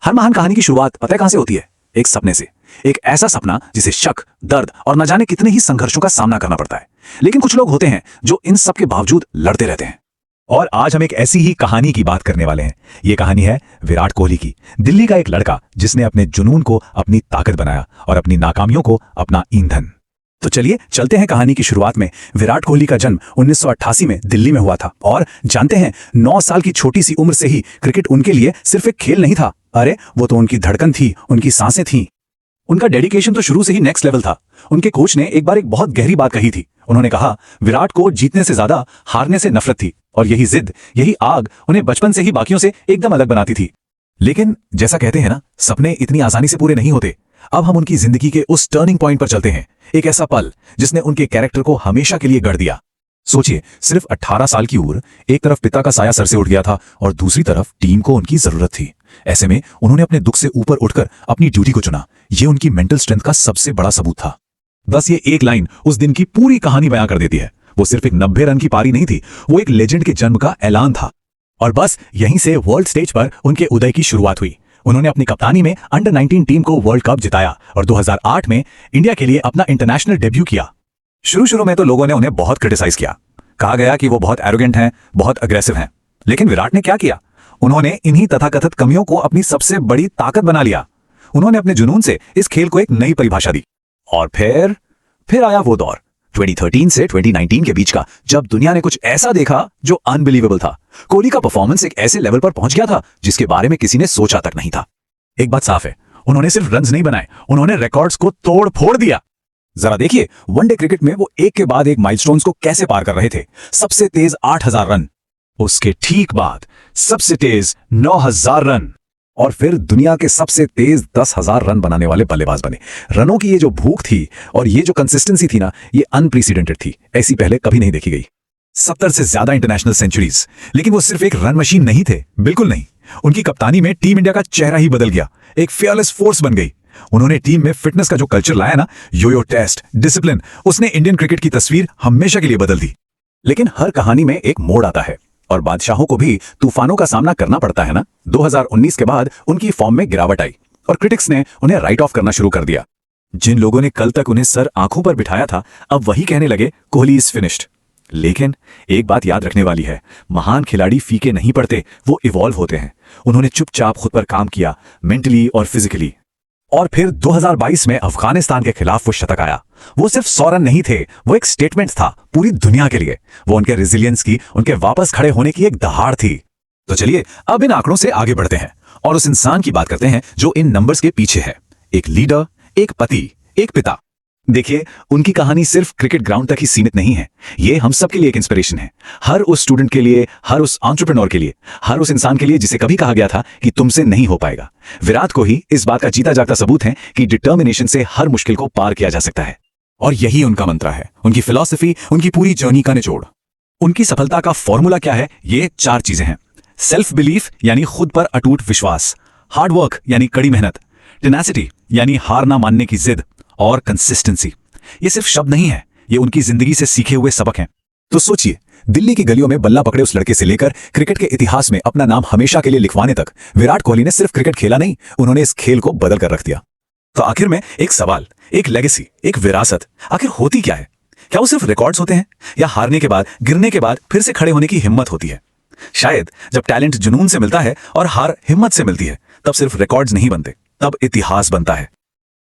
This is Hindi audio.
हर महान कहानी की शुरुआत पता है कहां से होती है? एक सपने से। एक ऐसा सपना जिसे शक, दर्द और न जाने कितने ही संघर्षों का सामना करना पड़ता है। लेकिन कुछ लोग होते हैं जो इन सब के बावजूद लड़ते रहते हैं। और आज हम एक ऐसी ही कहानी की बात करने वाले हैं। ये कहानी है विराट कोहली की। दिल्ली का एक लड़का जिसने अपने जुनून को अपनी ताकत बनाया और अपनी नाकामियों को अपना ईंधन। तो चलिए चलते हैं कहानी की शुरुआत में। विराट कोहली का जन्म 1988 में दिल्ली में हुआ था और जानते हैं 9 साल की छोटी सी उम्र से ही क्रिकेट उनके लिए सिर्फ एक खेल नहीं था। अरे वो तो उनकी धड़कन थी, उनकी सांसें थीं। उनका डेडिकेशन तो शुरू से ही नेक्स्ट लेवल था। उनके कोच ने एक बार एक बहुत गहरी बात कही थी। उन्होंने कहा विराट को जीतने से ज्यादा हारने से नफरत थी और यही जिद, यही आग उन्हें बचपन से ही बाकियों से एकदम अलग बनाती थी। लेकिन जैसा कहते हैं ना, सपने इतनी आसानी से पूरे नहीं होते। अब हम उनकी जिंदगी के उस टर्निंग पॉइंट पर चलते हैं। एक ऐसा पल जिसने उनके कैरेक्टर को हमेशा के लिए गढ़ दिया। सोचिए, सिर्फ 18 साल की उम्र, एक तरफ पिता का साया सर से उठ गया था और दूसरी तरफ टीम को उनकी जरूरत थी। ऐसे में उन्होंने अपने दुख से ऊपर उठकर अपनी ड्यूटी को चुना। ये उनकी मेंटल स्ट्रेंथ का सबसे बड़ा सबूत था। बस ये एक लाइन उस दिन की पूरी कहानी बयां कर देती है। वो सिर्फ एक 90 रन की पारी नहीं थी, वो एक लेजेंड के जन्म का ऐलान था। और बस यहीं से वर्ल्ड स्टेज पर उनके उदय की शुरुआत हुई। उन्होंने अपनी कप्तानी में अंडर 19 टीम को वर्ल्ड कप जिताया और 2008 में इंडिया के लिए अपना इंटरनेशनल डेब्यू किया। शुरू में तो लोगों ने उन्हें बहुत क्रिटिसाइज किया। कहा गया कि वो बहुत एरोगेंट हैं, बहुत अग्रेसिव हैं। लेकिन विराट ने क्या किया? उन्होंने इन्हीं तथाकथित कमियों को अपनी सबसे बड़ी ताकत बना लिया। उन्होंने अपने जुनून से इस खेल को एक नई परिभाषा दी। और फिर आया वो दौर 2013 से 2019 के बीच का, जब दुनिया ने कुछ ऐसा देखा जो अनबिलीवेबल था। कोहली का परफॉर्मेंस एक ऐसे लेवल पर पहुंच गया था जिसके बारे में किसी ने सोचा तक नहीं था। एक बात साफ है, उन्होंने सिर्फ रन्स नहीं बनाए, उन्होंने रिकॉर्ड्स को तोड़ फोड़ दिया। जरा देखिए, वनडे क्रिकेट में वो एक के बाद एक माइलस्टोन्स को कैसे पार कर रहे थे। सबसे तेज 8000 रन, उसके ठीक बाद सबसे तेज 9000 रन, और फिर दुनिया के सबसे तेज 10,000 रन बनाने वाले बल्लेबाज बने। रनों की ये जो भूख थी और ये जो कंसिस्टेंसी थी ना, ये अनप्रेसिडेंटेड थी। ऐसी पहले कभी नहीं देखी गई। 70 से ज्यादा इंटरनेशनल सेंचुरीज। लेकिन वो सिर्फ एक रन मशीन नहीं थे, बिल्कुल नहीं। उनकी कप्तानी में टीम इंडिया का चेहरा ही बदल गया, एक फियरलेस फोर्स बन गई। उन्होंने टीम में फिटनेस का जो कल्चर लाया ना, योयो टेस्ट, डिसिप्लिन, उसने इंडियन क्रिकेट की तस्वीर हमेशा के लिए बदल दी। लेकिन हर कहानी में एक मोड़ आता है और बादशाहों को भी तूफानों का सामना करना पड़ता है ना। 2019 के बाद उनकी फॉर्म में गिरावट आई और क्रिटिक्स ने उन्हें राइट ऑफ करना शुरू कर दिया। जिन लोगों ने कल तक उन्हें सर आंखों पर बिठाया था, अब वही कहने लगे कोहली इज फिनिश्ड। लेकिन एक बात याद रखने वाली है, महान खिलाड़ी फीके नहीं पड़ते, वो इवॉल्व होते हैं। उन्होंने चुपचाप खुद पर काम किया, मेंटली और फिजिकली। और फिर 2022 में अफगानिस्तान के खिलाफ वो शतक आया। वो सिर्फ 100 रन नहीं थे, वो एक स्टेटमेंट था पूरी दुनिया के लिए। वो उनके रेजिलियंस की, उनके वापस खड़े होने की एक दहाड़ थी। तो चलिए अब इन आंकड़ों से आगे बढ़ते हैं और उस इंसान की बात करते हैं जो इन नंबर्स के पीछे है। एक लीडर, एक पति, एक पिता। देखिए, उनकी कहानी सिर्फ क्रिकेट ग्राउंड तक ही सीमित नहीं है। ये हम सब के लिए एक इंस्पिरेशन है। हर उस स्टूडेंट के लिए, हर उस एंटरप्रेन्योर के लिए, हर उस इंसान के लिए जिसे कभी कहा गया था कि तुमसे नहीं हो पाएगा। विराट कोहली इस बात का जीता जागता सबूत है कि डिटर्मिनेशन से हर मुश्किल को पार किया जा सकता है। और यही उनका मंत्र है, उनकी फिलॉसफी, उनकी पूरी जर्नी का निचोड़। उनकी सफलता का फॉर्मूला क्या है? ये 4 चीजें हैं। सेल्फ बिलीफ यानी खुद पर अटूट विश्वास, हार्ड वर्क यानी कड़ी मेहनत, टेनासिटी यानी हार ना मानने की जिद, और कंसिस्टेंसी। ये सिर्फ शब्द नहीं है, ये उनकी जिंदगी से सीखे हुए सबक हैं। तो सोचिए, दिल्ली की गलियों में बल्ला पकड़े उस लड़के से लेकर क्रिकेट के इतिहास में अपना नाम हमेशा के लिए लिखवाने तक, विराट कोहली ने सिर्फ क्रिकेट खेला नहीं, उन्होंने इस खेल को बदल कर रख दिया। तो आखिर में एक सवाल, एक लेगेसी, एक विरासत आखिर होती क्या है? क्या वो सिर्फ रिकॉर्ड्स होते हैं, या हारने के बाद, गिरने के बाद फिर से खड़े होने की हिम्मत होती है? शायद जब टैलेंट जुनून से मिलता है और हार हिम्मत से मिलती है, तब सिर्फ रिकॉर्ड्स नहीं बनते, तब इतिहास बनता है।